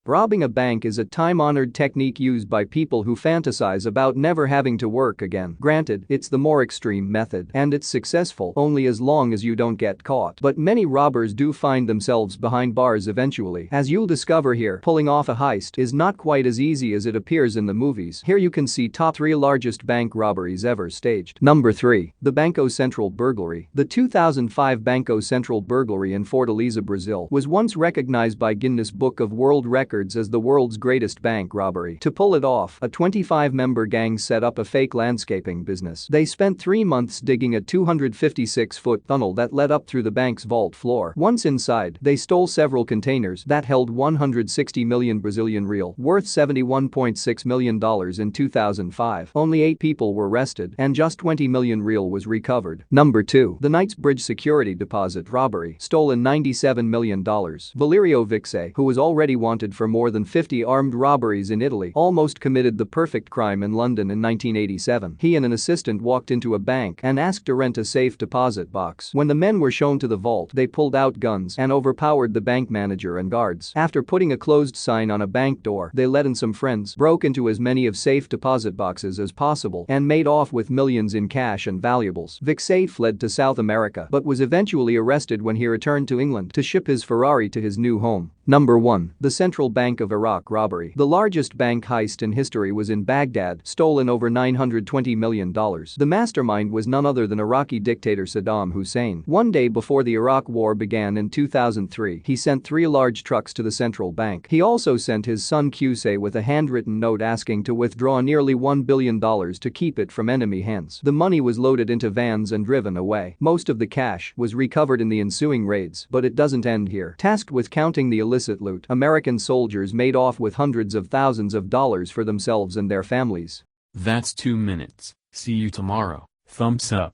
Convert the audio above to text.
Robbing a bank is a time-honored technique used by people who fantasize about never having to work again. Granted, it's the more extreme method, and it's successful only as long as you don't get caught. But many robbers do find themselves behind bars eventually. As you'll discover here, pulling off a heist is not quite as easy as it appears in the movies. Here you can see top 3 largest bank robberies ever staged. Number 3. The Banco Central Burglary. The 2005 Banco Central Burglary in Fortaleza, Brazil was once recognized by Guinness Book of World Records as the world's greatest bank robbery. To pull it off, a 25-member gang set up a fake landscaping business. They spent 3 months digging a 256-foot tunnel that led up through the bank's vault floor. Once inside, they stole several containers that held 160 million Brazilian real, worth $71.6 million in 2005. Only 8 people were arrested, and just 20 million real was recovered. Number 2. The Knightsbridge security deposit robbery. Stolen $97 million. Valerio Vixe, who was already wanted for more than 50 armed robberies in Italy, almost committed the perfect crime in London in 1987. He and an assistant walked into a bank and asked to rent a safe deposit box. When the men were shown to the vault, they pulled out guns and overpowered the bank manager and guards. After putting a closed sign on a bank door, they let in some friends, broke into as many of safe deposit boxes as possible, and made off with millions in cash and valuables. Vixe fled to South America but was eventually arrested when he returned to England to ship his Ferrari to his new home. Number 1. The Central Bank of Iraq robbery. The largest bank heist in history was in Baghdad, stolen over $920 million. The mastermind was none other than Iraqi dictator Saddam Hussein. One day before the Iraq War began in 2003, he sent 3 large trucks to the central bank. He also sent his son Qusay with a handwritten note asking to withdraw nearly $1 billion to keep it from enemy hands. The money was loaded into vans and driven away. Most of the cash was recovered in the ensuing raids, but it doesn't end here. Tasked with counting the illicit loot, American soldiers made off with hundreds of thousands of dollars for themselves and their families. That's 2 minutes. See you tomorrow. Thumbs up.